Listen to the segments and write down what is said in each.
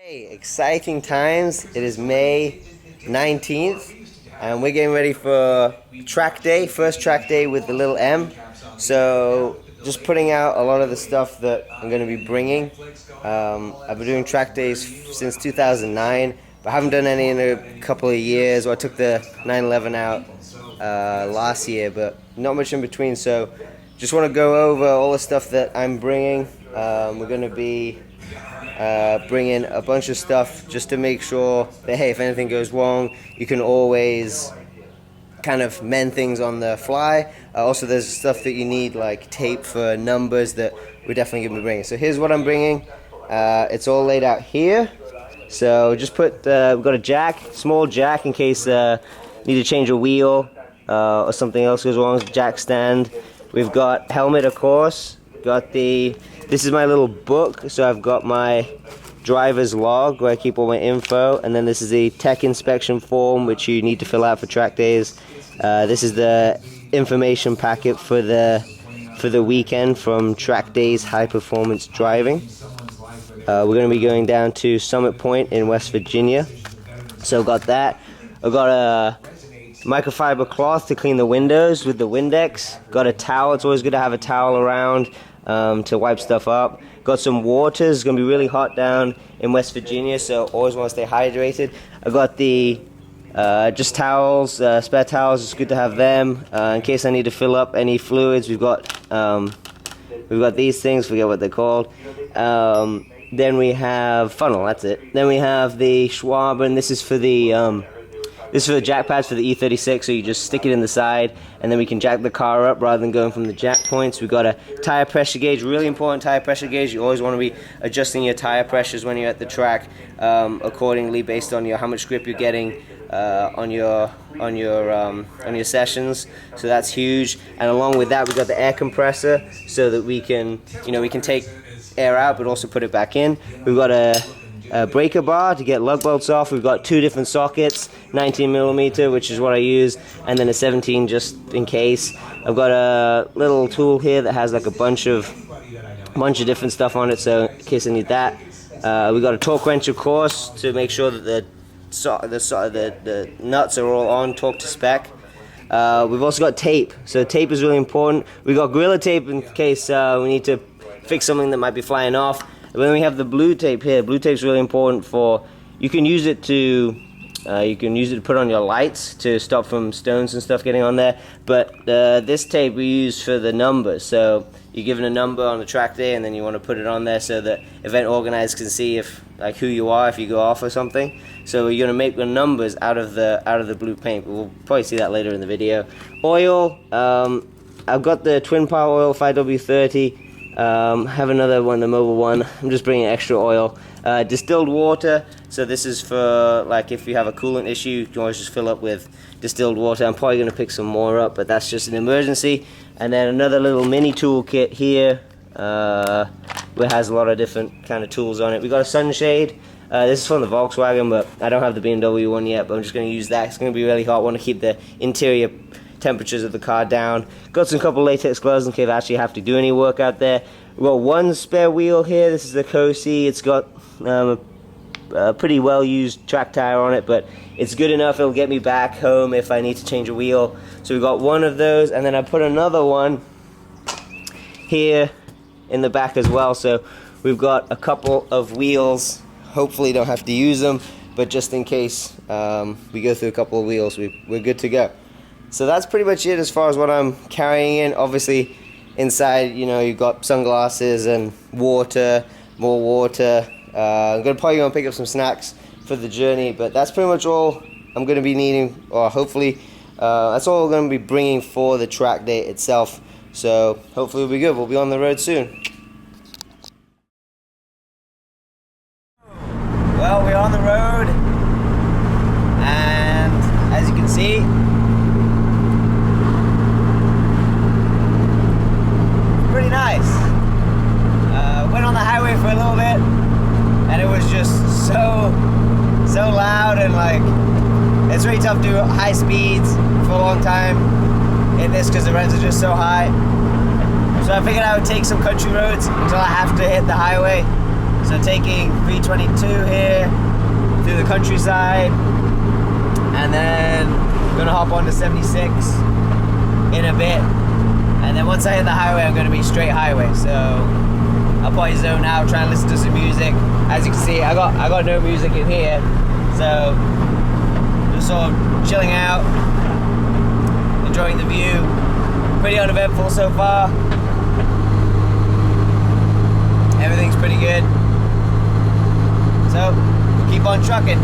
Hey, exciting times. It is May 19th and we're getting ready for track day, first track day with the little M. So just putting out a lot of the stuff that I'm going to be bringing. I've been doing track days since 2009, but I haven't done any in a couple of years. Well, I took the 911 out last year, but not much in between. So just want to go over all the stuff that I'm bringing. We're going to be bring in a bunch of stuff just to make sure that, hey, if anything goes wrong, you can always kind of mend things on the fly. Also, there's stuff that you need, like tape for numbers, that we're definitely going to be bringing. So here's what I'm bringing. It's all laid out here. So just put, we've got a jack, small jack in case need to change a wheel or something else goes wrong. Jack stand. We've got helmet, of course. Got this is my little book, so I've got my driver's log where I keep all my info, and then this is the tech inspection form which you need to fill out for track days. This is the information packet for the weekend from Track Days High Performance Driving. We're going to be going down to Summit Point in West Virginia, so I've got that. I've got a microfiber cloth to clean the windows with the Windex. Got a towel. It's always good to have a towel around to wipe stuff up. Got some water. It's going to be really hot down in West Virginia, so always want to stay hydrated. I got the just towels, spare towels. It's good to have them in case I need to fill up any fluids. We've got these things. Forget what they're called. Then we have funnel. That's it. Then we have the Schwab, and this is for the jack pads for the E36, so you just stick it in the side, and then we can jack the car up rather than going from the jack points. We've got a tire pressure gauge, really important tire pressure gauge. You always want to be adjusting your tire pressures when you're at the track accordingly based on how much grip you're getting on your sessions. So that's huge. And along with that, we've got the air compressor so that we can take air out but also put it back in. We've got a breaker bar to get lug bolts off. We've got two different sockets, 19mm, which is what I use, and then a 17 just in case. I've got a little tool here that has like a bunch of different stuff on it, so in case I need that. We've got a torque wrench, of course, to make sure that the nuts are all on, torque to spec. We've also got tape, so tape is really important. We've got Gorilla Tape in case we need to fix something that might be flying off. And then we have the blue tape here. Blue tape is really important for, you can use it to put on your lights to stop from stones and stuff getting on there. But this tape we use for the numbers. So you're given a number on the track day, and then you want to put it on there so that event organizers can see who you are if you go off or something. So you're going to make the numbers out of the blue paint. We'll probably see that later in the video. Oil. I've got the Twin Power Oil 5W30. Have another one, the Mobil one. I'm just bringing extra oil. Distilled water, so this is for like if you have a coolant issue, you can always just fill up with distilled water. I'm probably going to pick some more up, but that's just an emergency. And then another little mini tool kit here, which has a lot of different kind of tools on it. We got a sunshade. This is from the Volkswagen, but I don't have the BMW one yet, but I'm just going to use that. It's going to be really hot. I want to keep the interior temperatures of the car down. Got some couple latex gloves in case I actually have to do any work out there. We've got one spare wheel here. This is the Cosi. It's got a pretty well used track tire on it, but it's good enough. It'll get me back home if I need to change a wheel. So we've got one of those, and then I put another one here in the back as well. So we've got a couple of wheels. Hopefully don't have to use them, but just in case we go through a couple of wheels, we're good to go. So that's pretty much it as far as what I'm carrying in. Obviously, inside, you've got sunglasses and water, more water. I'm probably going to pick up some snacks for the journey, but that's pretty much all I'm going to be needing, or hopefully, that's all we're going to be bringing for the track day itself. So hopefully we'll be good. We'll be on the road soon. Well, we're on the road, and as you can see, pretty nice. Went on the highway for a little bit, and it was just so loud, and it's really tough to do high speeds for a long time in this because the rents are just so high. So I figured I would take some country roads until I have to hit the highway. So taking 322 here through the countryside, and then gonna hop onto 76 in a bit, and then once I hit the highway, I'm gonna be straight highway. So I'll probably zone out, try and listen to some music. As you can see, I got no music in here, so just sort of chilling out, enjoying the view. Pretty uneventful so far. Everything's pretty good. So keep on trucking.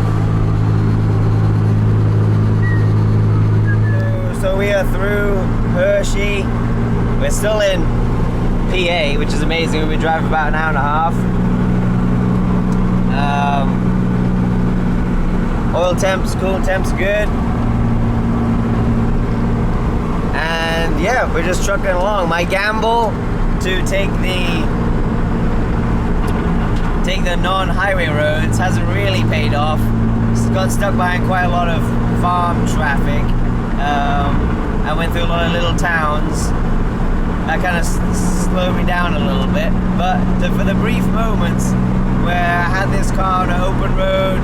So we are through Hershey. We're still in PA, which is amazing. We've been driving about an hour and a half. Oil temps, cool temps, good. And yeah, we're just trucking along. My gamble to take the non-highway roads hasn't really paid off. Got stuck behind quite a lot of farm traffic. I went through a lot of little towns. That kind of slowed me down a little bit. But for the brief moments where I had this car on an open road,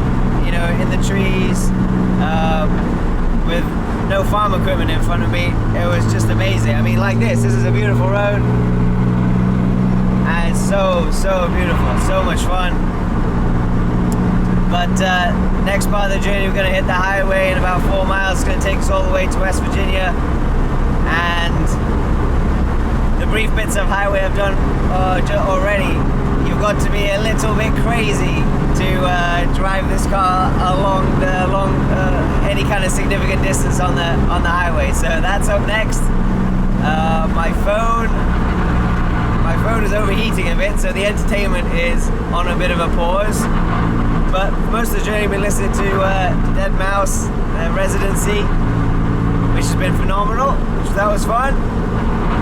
you know, in the trees, with no farm equipment in front of me, it was just amazing. I mean, like this is a beautiful road, and it's so beautiful, so much fun. But next part of the journey, we're going to hit the highway in about 4 miles. It's going to take us all the way to West Virginia, and the brief bits of highway I've done already, you've got to be a little bit crazy to drive this car along any kind of significant distance on the highway. So that's up next. My phone is overheating a bit, so the entertainment is on a bit of a pause. But most of the journey, we've been listening to deadmau5 Residency, which has been phenomenal. That was fun.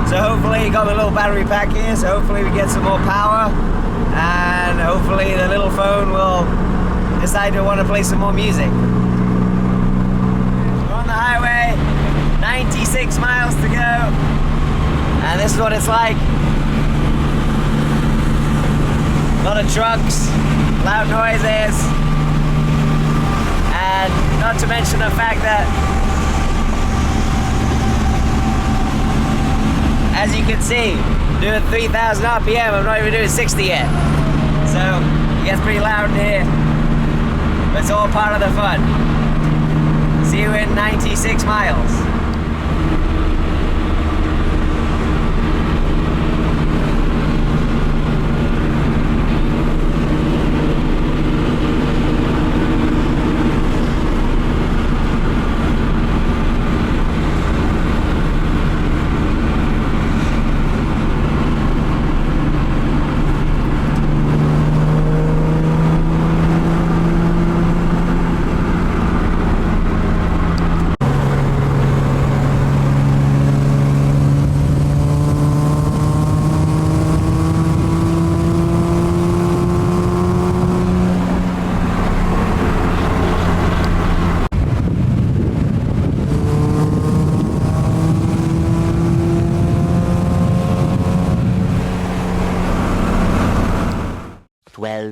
So hopefully, got the little battery pack here. So hopefully, we get some more power, and hopefully, the little phone will decide to want to play some more music. We're on the highway, 96 miles to go, and this is what it's like. A lot of trucks, loud noises, and not to mention the fact that, as you can see, doing 3,000 RPM, I'm not even doing 60 yet. So it gets pretty loud in here, but it's all part of the fun. See you in 96 miles.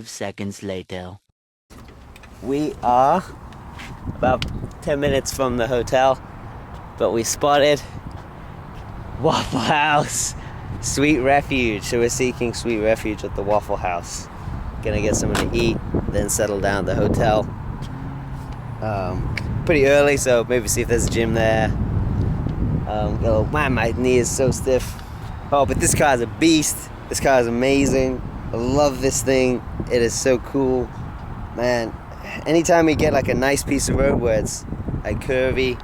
Seconds later. We are about 10 minutes from the hotel, but we spotted Waffle House Sweet Refuge. So we're seeking Sweet Refuge at the Waffle House. Gonna get something to eat, then settle down at the hotel. Pretty early, so maybe see if there's a gym there. Oh man, my knee is so stiff. Oh, but this car is a beast. This car is amazing. I love this thing. It is so cool, man. Anytime we get like a nice piece of road where it's like curvy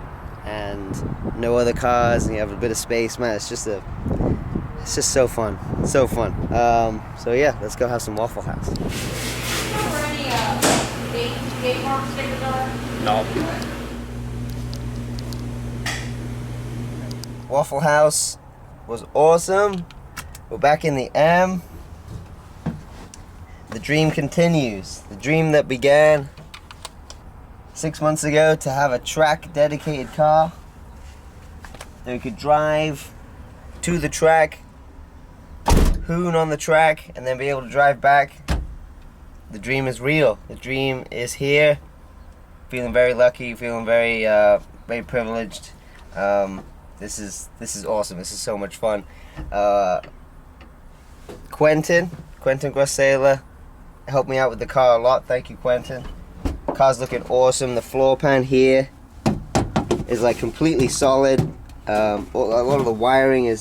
and no other cars and you have a bit of space, man, it's just so fun, so fun. So yeah, let's go have some Waffle House. Gate mark stickers on? No. Waffle House was awesome. We're back in the M. The dream continues. The dream that began 6 months ago to have a track dedicated car that we could drive to the track, hoon on the track, and then be able to drive back the dream is real. The dream is here. Feeling very lucky. Feeling very very privileged. This is awesome. This is so much fun. Quentin Grossaler helped me out with the car a lot. Thank you, Quentin. The car's looking awesome. The floor pan here is like completely solid. A lot of the wiring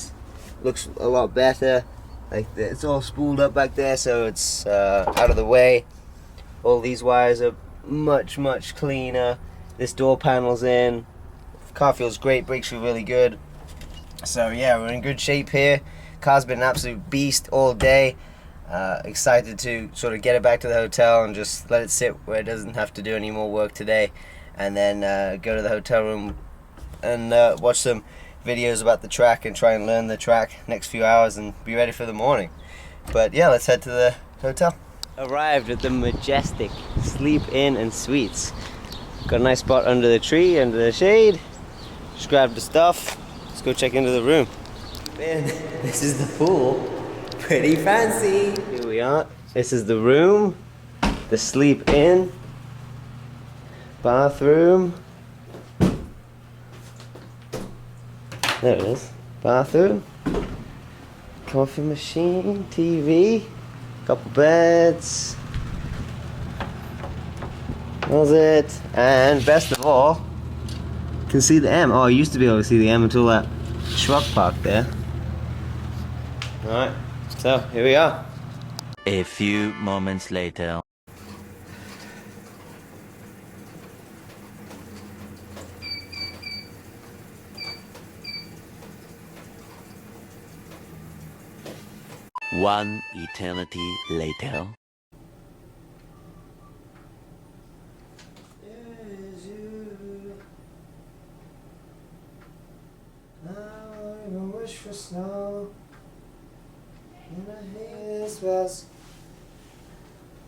looks a lot better. Like it's all spooled up back there, so it's out of the way. All these wires are much cleaner. This door panel's in. The car feels great. Brakes feel really good. So yeah, we're in good shape here. Car's been an absolute beast all day. Excited to sort of get it back to the hotel and just let it sit where it doesn't have to do any more work today, and then go to the hotel room and watch some videos about the track and try and learn the track next few hours and be ready for the morning. But yeah, let's head to the hotel. Arrived at the Majestic Sleep Inn and Suites. Got a nice spot under the tree, under the shade. Just grabbed the stuff. Let's go check into the room. Man, this is the pool. Pretty fancy. Here we are. This is the room. The Sleep Inn. Bathroom. There it is. Bathroom. Coffee machine. TV. Couple beds. Closet. And best of all, you can see the M. Oh, I used to be able to see the M until that truck parked there. Alright, so here we are. A few moments later. One eternity later. Wish for snow in a haze was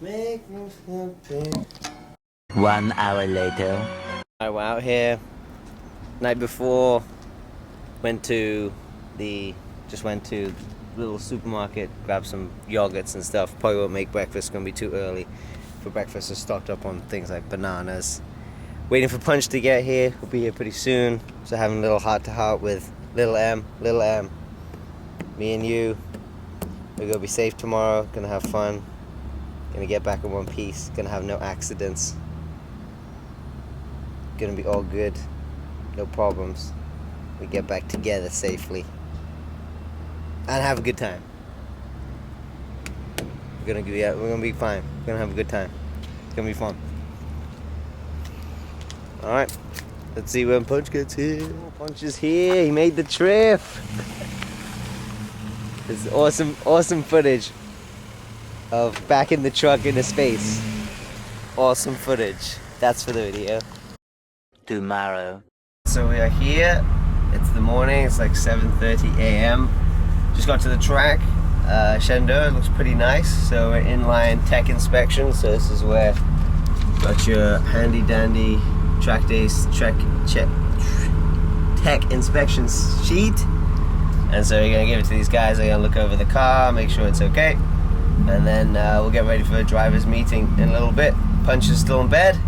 make me feel big. 1 hour later. We're out here. Night before, just went to little supermarket, grabbed some yogurts and stuff. Probably won't make breakfast, gonna be too early for breakfast. So stocked up on things like bananas. Waiting for Punch to get here. We'll be here pretty soon. So having a little heart to heart with Little M, me and you. We're gonna be safe tomorrow, gonna have fun, gonna get back in one piece, gonna have no accidents, gonna be all good, no problems. We get back together safely and have a good time. We're gonna be fine. We're gonna have a good time. It's gonna be fun. Alright. Let's see when Punch gets here. Punch is here. He made the trip. It's awesome footage of back in the truck into space. Awesome footage. That's for the video. Tomorrow. So we are here. It's the morning. It's like 7:30 a.m. Just got to the track. Shendo. It looks pretty nice. So we're inline tech inspection. So this is where you got your handy dandy track days tech inspection sheet, and so you're gonna give it to these guys. They're gonna look over the car, make sure it's okay, and then we'll get ready for a driver's meeting in a little bit. Punch is still in bed.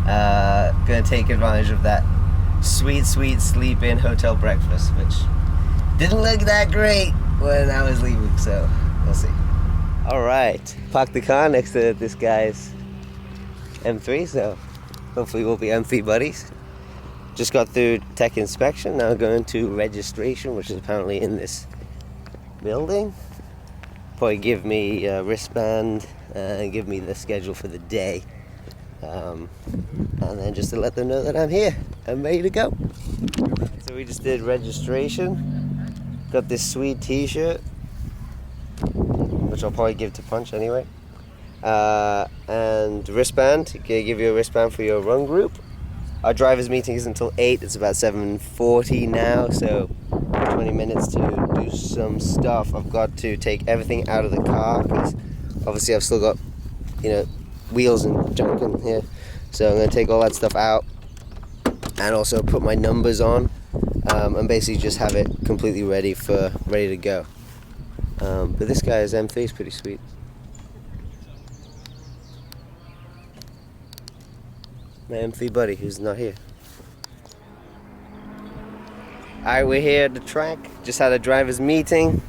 Gonna take advantage of that sweet sleep-in hotel breakfast, which didn't look that great when I was leaving, so we'll see. Alright, parked the car next to this guy's M3, so hopefully we'll be M3 buddies. Just got through tech inspection, now going to registration, which is apparently in this building. Probably give me a wristband and give me the schedule for the day. And then just to let them know that I'm here. I'm ready to go. So we just did registration. Got this sweet t-shirt, which I'll probably give to Punch anyway. And wristband, okay, give you a wristband for your run group. Our driver's meeting is until 8, it's about 7:40 now, so 20 minutes to do some stuff. I've got to take everything out of the car, because obviously I've still got, wheels and junk in here. So I'm going to take all that stuff out, and also put my numbers on, and basically just have it completely ready to go. But this guy's M3 is pretty sweet. My M3 buddy who's not here. Alright, we're here at the track. Just had a driver's meeting.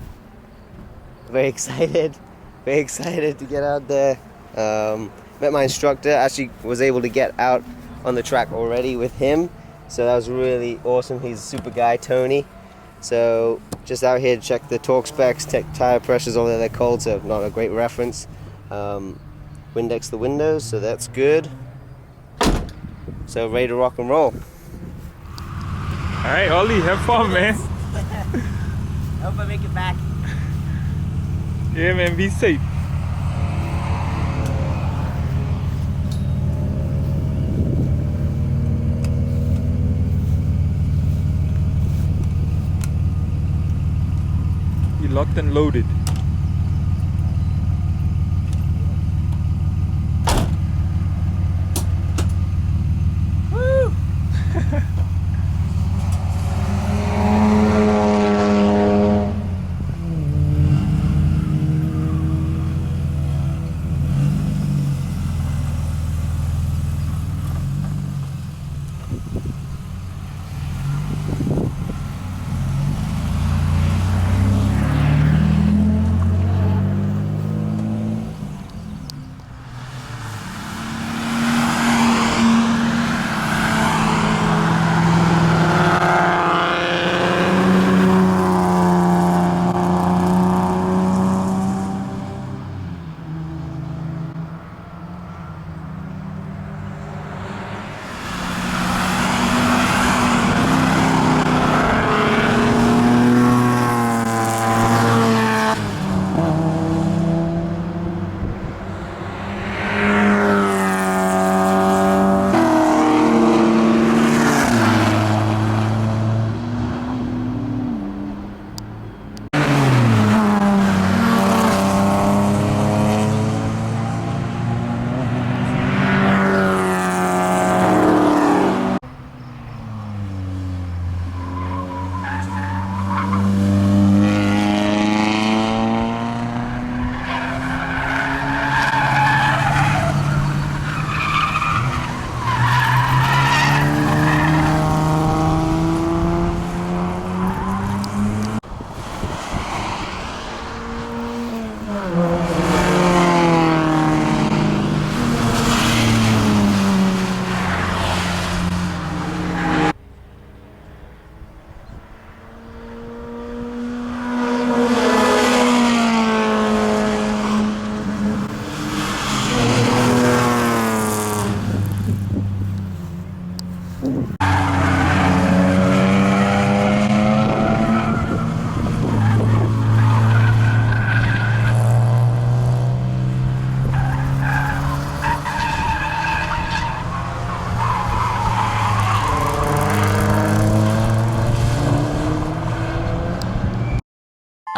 Very excited. Very excited to get out there. Met my instructor. Actually was able to get out on the track already with him. So that was really awesome. He's a super guy, Tony. So just out here to check the torque specs, check tire pressures, although they're cold, so not a great reference. Windex the windows, so that's good. So ready to rock and roll. Alright, Ollie, have fun, man. I hope I make it back. Yeah, man, be safe. You locked and loaded. Woo!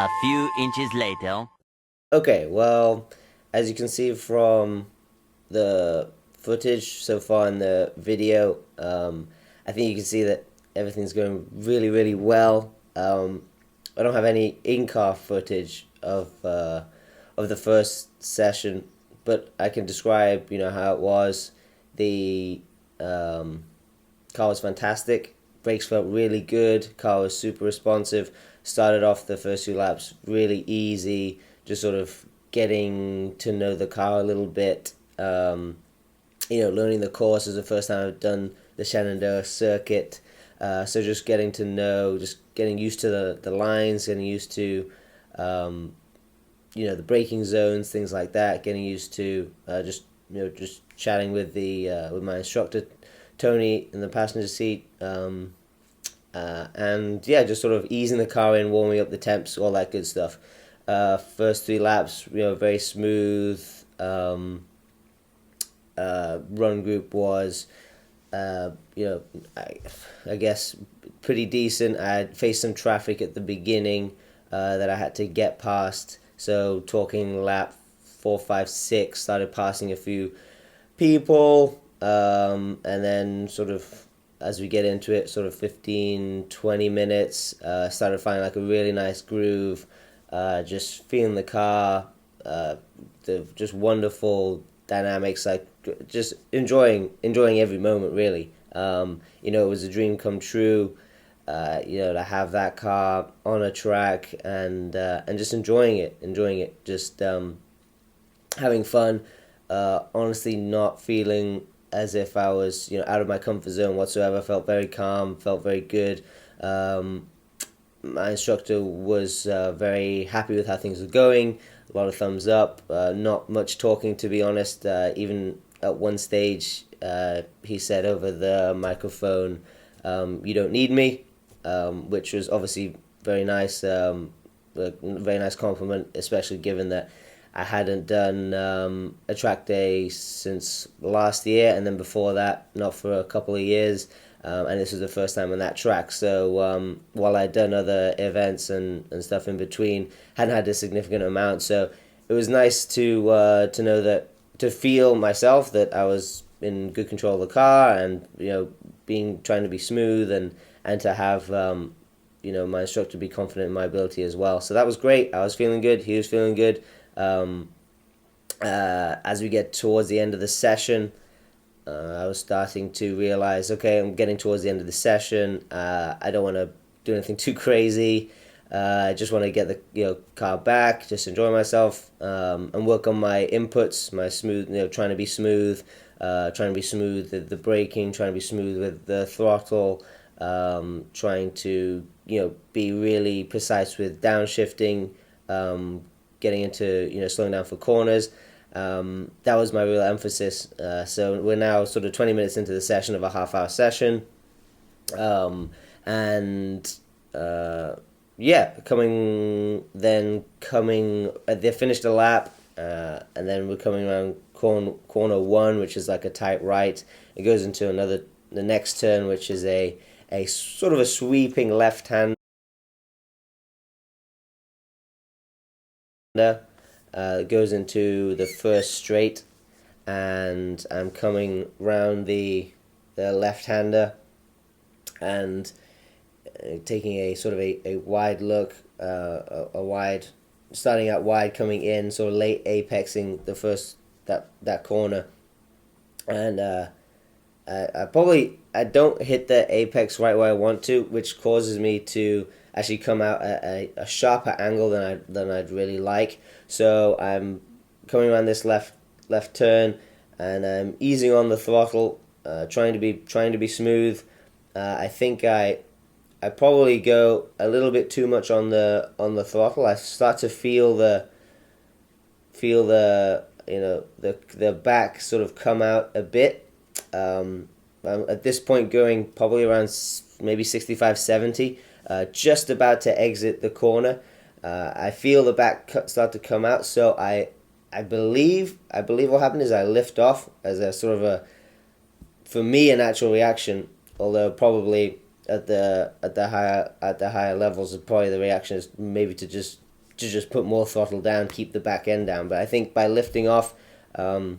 A few inches later. Okay, well, as you can see from the footage so far in the video, I think you can see that everything's going really, really well. I don't have any in-car footage of the first session, but I can describe, how it was. The car was fantastic. Brakes felt really good. Car was super responsive. Started off the first few laps really easy, just sort of getting to know the car a little bit. Learning the course is the first time I've done the Shenandoah circuit. So just getting to know, just getting used to the lines, getting used to, the braking zones, things like that. Getting used to just chatting with with my instructor, Tony, in the passenger seat. And yeah, just sort of easing the car in, warming up the temps, all that good stuff. First 3 laps, very smooth. Run group was, I guess, pretty decent. I had faced some traffic at the beginning that I had to get past. So talking lap 4, 5, 6, started passing a few people, and then sort of as we get into it, sort of 15, 20 minutes, started finding like a really nice groove, just feeling the car, the just wonderful dynamics, like just enjoying every moment really. You know, it was a dream come true. You know, to have that car on a track and just enjoying it, just having fun. Honestly, not feeling as if I was, you know, out of my comfort zone whatsoever. Felt very calm, felt very good. My instructor was very happy with how things were going. A lot of thumbs up. Not much talking, to be honest. Even at one stage, he said over the microphone, "You don't need me," which was obviously very nice. A very nice compliment, especially given that I hadn't done a track day since last year, and then before that, not for a couple of years. And this was the first time on that track. So while I'd done other events and stuff in between, hadn't had a significant amount. So it was nice to know that, to feel myself that I was in good control of the car, and you know, trying to be smooth, and to have you know, my instructor be confident in my ability as well. So that was great. I was feeling good. He was feeling good. As we get towards the end of the session, I was starting to realize, okay, I'm getting towards the end of the session. I don't want to do anything too crazy. I just want to get the car back, just enjoy myself, and work on my inputs, my smooth, trying to be smooth, with the braking, trying to be smooth with the throttle, trying to be really precise with downshifting, getting into slowing down for corners. That was my real emphasis. So we're now sort of 20 minutes into the session of a half-hour session, they finished a lap, and then we're coming around corner one, which is like a tight right. It goes into the next turn, which is a sort of a sweeping left hand. Goes into the first straight, and I'm coming round the left-hander and taking a sort of a wide look, starting out wide, coming in, sort of late apexing the first that corner, and I don't hit the apex right where I want to, which causes me to actually come out at a sharper angle than I'd really like. So I'm coming around this left turn, and I'm easing on the throttle, trying to be smooth. I think I probably go a little bit too much on the throttle. I start to feel the back sort of come out a bit. I'm at this point going probably around maybe 65, 70, just about to exit the corner. I feel the back start to come out, so I believe what happened is I lift off as a sort of for me, a natural reaction. Although probably at the higher levels, probably the reaction is maybe to just put more throttle down, keep the back end down. But I think by lifting off, you're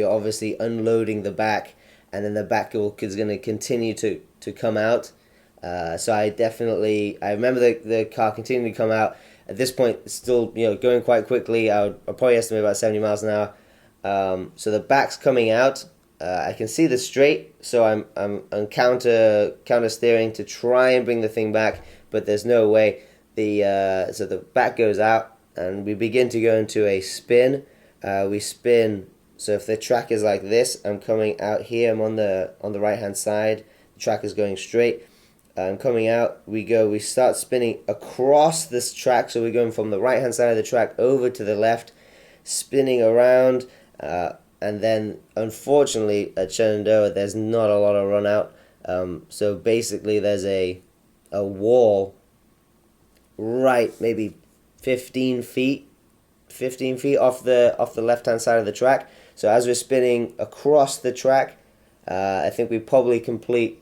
obviously unloading the back, and then the back is going to continue to come out. So I remember the car continuing to come out. At this point, it's still going quite quickly. I'll probably estimate about 70 miles an hour. So the back's coming out. I can see the straight, so I'm counter steering to try and bring the thing back, but there's no way. So the back goes out, and we begin to go into a spin. We spin. So if the track is like this, I'm coming out here. I'm on the right hand side. The track is going straight. I'm coming out. We start spinning across this track. So we're going from the right hand side of the track over to the left, spinning around. And then, unfortunately, at Shenandoah, there's not a lot of run out. So basically, there's a wall right maybe 15 feet off the left hand side of the track. So as we're spinning across the track, I think we probably complete.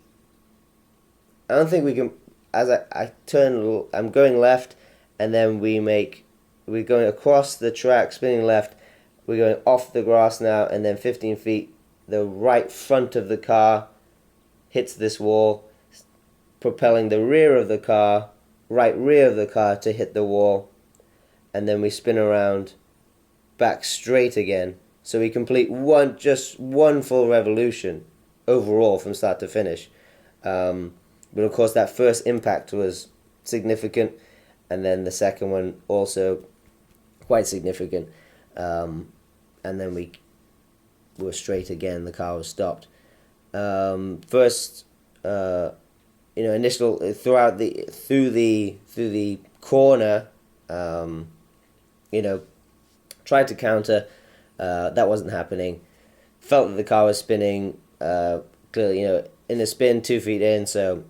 I don't think we can. As I turn, I'm going left, and then we're going across the track, spinning left. We're going off the grass now, and then 15 feet, the right front of the car hits this wall, propelling the rear of the car, right rear of the car to hit the wall. and then we spin around back straight again. So we complete just one full revolution overall from start to finish. But of course, that first impact was significant, and then the second one also quite significant. And then we were straight again. The car was stopped. First, initial through the corner, tried to counter. That wasn't happening. Felt that the car was spinning. Clearly, in a spin, 2 feet in. So,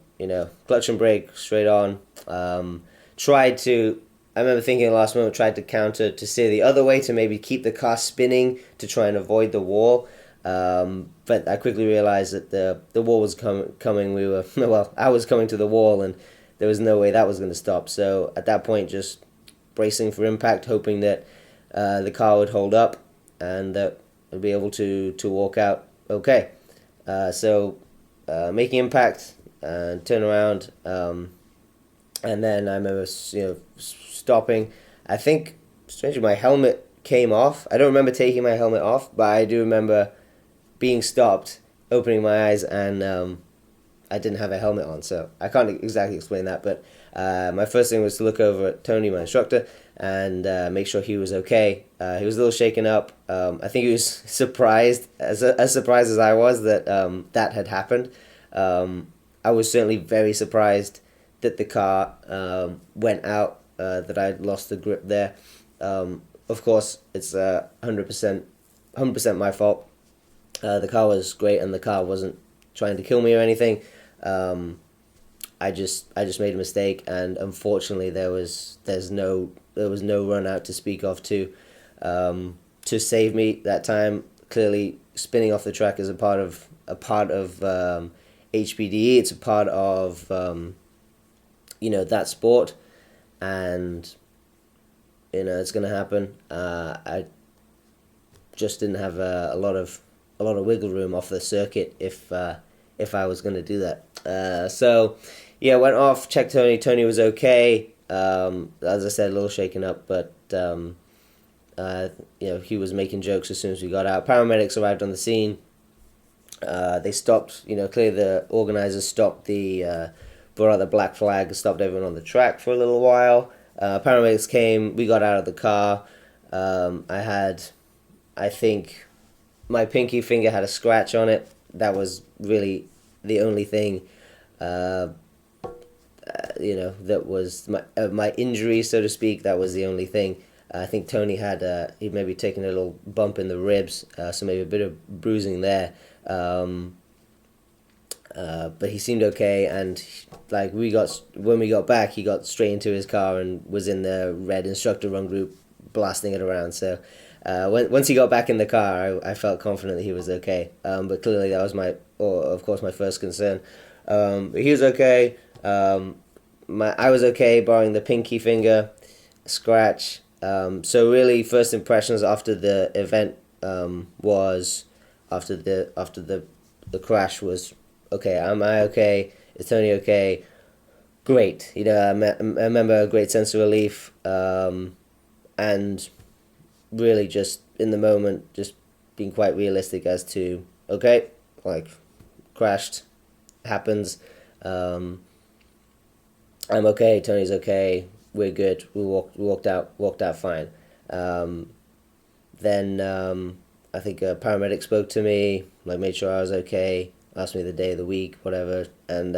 clutch and brake straight on. I remember thinking at the last moment, tried to counter to steer the other way to maybe keep the car spinning to try and avoid the wall. But I quickly realized that the wall was coming. I was coming to the wall, and there was no way that was going to stop. So at that point, just bracing for impact, hoping that the car would hold up and that I'd be able to walk out okay. So making impact and turn around, and then I remember stopping. I think strangely my helmet came off. I don't remember taking my helmet off, but I do remember being stopped, opening my eyes, and I didn't have a helmet on, so I can't exactly explain that. But my first thing was to look over at Tony, my instructor, and make sure he was okay. He was a little shaken up. I think he was surprised, as surprised as I was that that had happened. I was certainly very surprised that the car went out, that I'd lost the grip there. Of course, it's 100% my fault. The car was great, and the car wasn't trying to kill me or anything. I just made a mistake, and unfortunately, there was no run out to speak of to save me that time. Clearly, spinning off the track is a part of HPDE. It's a part of that sport, and it's gonna happen. I just didn't have a lot of wiggle room off the circuit if I was gonna do that. So yeah, went off, checked Tony. Tony was okay. As I said, a little shaken up, but he was making jokes as soon as we got out. Paramedics arrived on the scene. They stopped. Clearly the organizers stopped brought out the black flag and stopped everyone on the track for a little while. Paramedics came. We got out of the car. I think my pinky finger had a scratch on it. That was really the only thing, that was my injury, so to speak. That was the only thing. I think Tony had he'd maybe taken a little bump in the ribs, so maybe a bit of bruising there. But he seemed okay, and when we got back, he got straight into his car and was in the red instructor run group, blasting it around. So once he got back in the car, I felt confident that he was okay. But clearly that was of course my first concern. But he was okay. I was okay, barring the pinky finger scratch. So really, first impressions after the event was after the crash was, okay, am I okay? Is Tony okay? Great. I remember a great sense of relief, and really just in the moment, just being quite realistic as to, okay, crashed, happens. I'm okay. Tony's okay. We're good. We walked out fine. Then I think a paramedic spoke to me, made sure I was okay, asked me the day of the week, whatever. And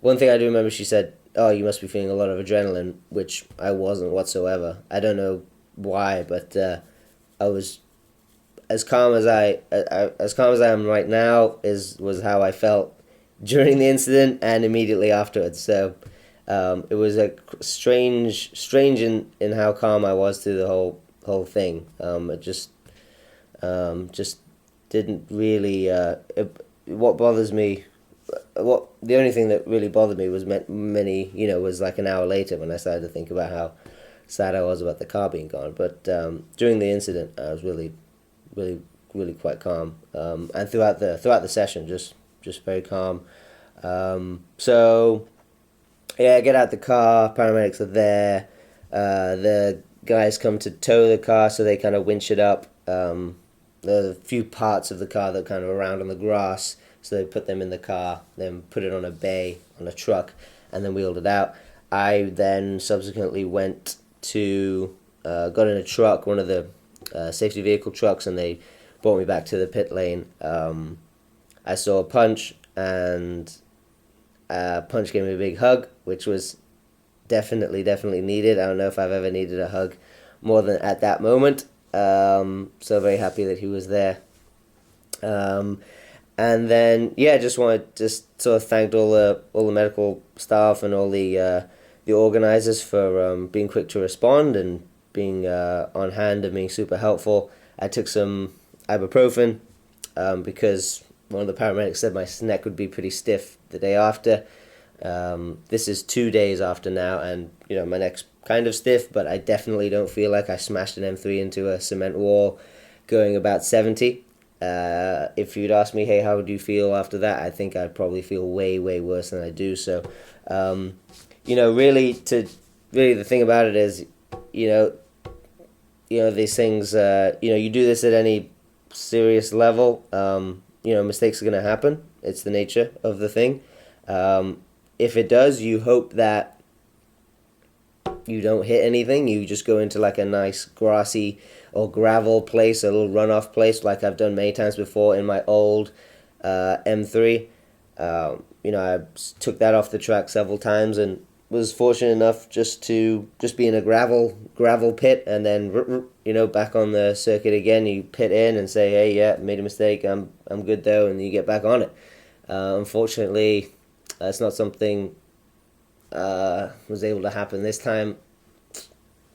one thing I do remember, she said, "Oh, you must be feeling a lot of adrenaline," which I wasn't whatsoever. I don't know why, but I was as calm as I am right now. Was how I felt during the incident and immediately afterwards. So it was strange in how calm I was through the whole thing. It just didn't really. What bothers me, the only thing that really bothered me was was like an hour later when I started to think about how sad I was about the car being gone. But during the incident, I was really quite calm, and throughout the session, just very calm. So yeah, I get out the car. Paramedics are there. The guys come to tow the car, so they kind of winch it up. There are a few parts of the car that kind of around on the grass, so they put them in the car, then put it on a bay, on a truck, and then wheeled it out. I then subsequently went to, got in a truck, one of the safety vehicle trucks, and they brought me back to the pit lane. I saw Punch, and Punch gave me a big hug, which was definitely needed. I don't know if I've ever needed a hug more than at that moment. So very happy that he was there. And then just wanted to sort of thank all the medical staff and all the organizers for being quick to respond and being on hand and being super helpful. I took some ibuprofen because one of the paramedics said my neck would be pretty stiff the day after. This is 2 days after now, and my neck's kind of stiff, but I definitely don't feel like I smashed an M3 into a cement wall going about 70. If you'd ask me, hey, how would you feel after that? I think I'd probably feel way worse than I do. So, really the thing about it is, these things, you do this at any serious level, mistakes are going to happen. It's the nature of the thing. If it does, you hope that you don't hit anything. You just go into like a nice grassy or gravel place, a little runoff place, like I've done many times before in my old M3. I took that off the track several times and was fortunate enough just to be in a gravel pit, and then back on the circuit again. You pit in and say, hey, yeah, made a mistake, I'm good though, and you get back on it. Unfortunately, that's not something was able to happen this time.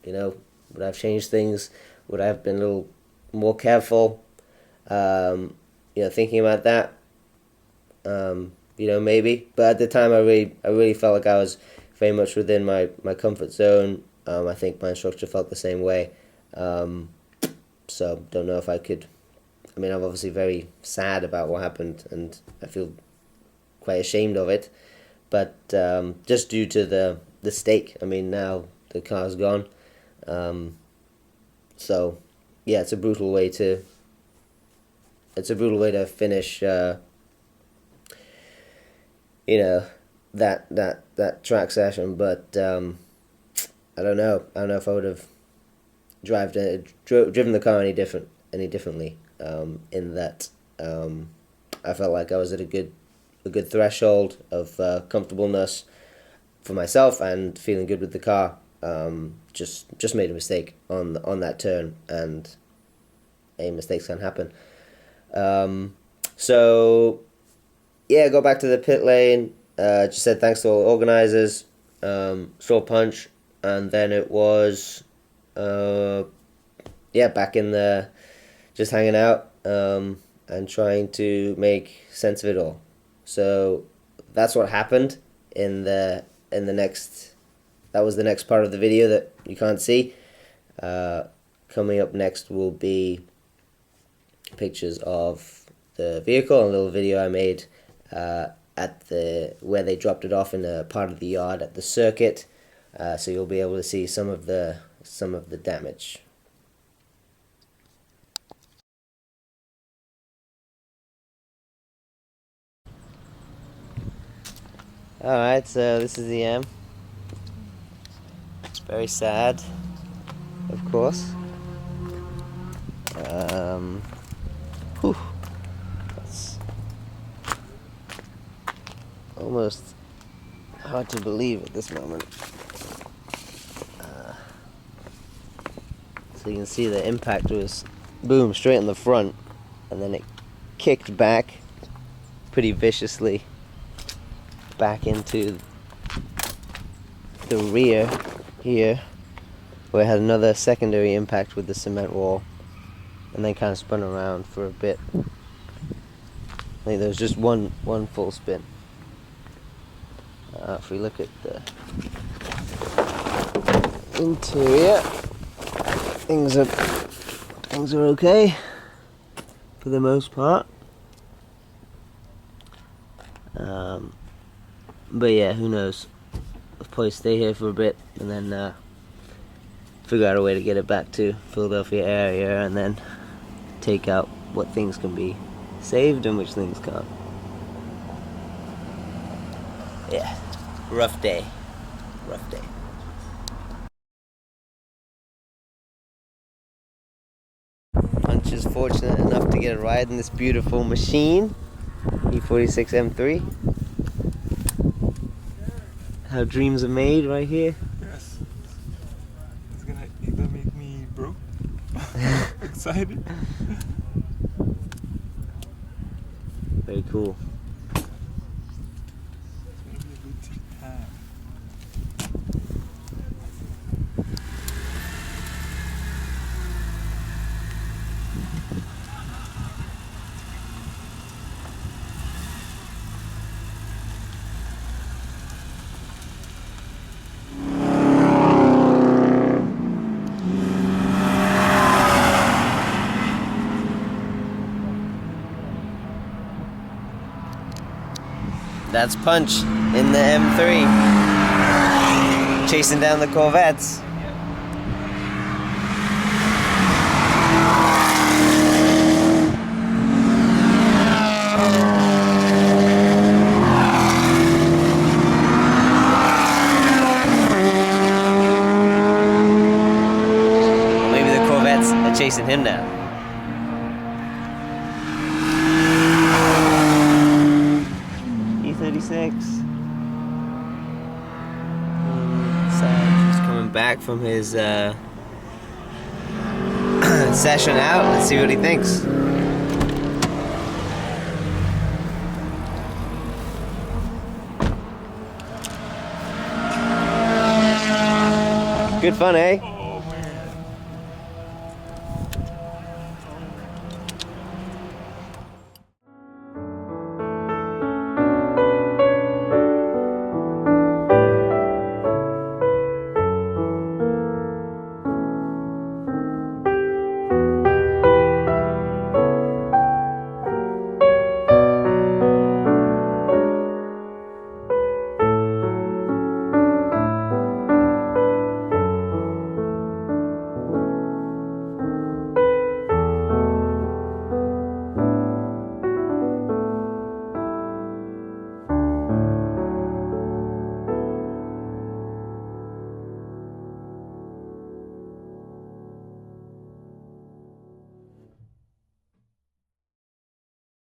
Would I have changed things? Would I have been a little more careful? Thinking about that, maybe. But at the time, I really felt like I was very much within my comfort zone. I think my instructor felt the same way. So don't know if I could. I'm obviously very sad about what happened, and I feel quite ashamed of it. But just due to the stake, now the car's gone. So yeah, it's a brutal way to finish. That track session, but I don't know if I would have driven the car any differently. In that I felt like I was at a good threshold of comfortableness for myself and feeling good with the car. Just made a mistake on that turn, and mistakes can happen. So yeah, go back to the pit lane. Just said thanks to all the organizers. Saw Punch, and then it was back in the just hanging out and trying to make sense of it all. So that's what happened in the next. That was the next part of the video that you can't see. Coming up next will be pictures of the vehicle and a little video I made at where they dropped it off in a part of the yard at the circuit. So you'll be able to see some of the damage. Alright, so this is the M. Very sad, of course. That's almost hard to believe at this moment. So you can see the impact was boom, straight in the front, and then it kicked back pretty viciously back into the rear here, where it had another secondary impact with the cement wall, and then kind of spun around for a bit. I think there was just one full spin. If we look at the interior, things are okay for the most part. But yeah, who knows? I'll probably stay here for a bit and then figure out a way to get it back to Philadelphia area, and then take out what things can be saved and which things can't. Yeah, rough day. Rough day. Punch is fortunate enough to get a ride in this beautiful machine, E46 M3. How dreams are made right here. Yes. It's gonna either make me broke, excited. Very cool. It's gonna be a good time. That's Punch in the M3, chasing down the Corvettes. Maybe the Corvettes are chasing him down. E36. He's coming back from his session out. Let's see what he thinks. Good fun, eh?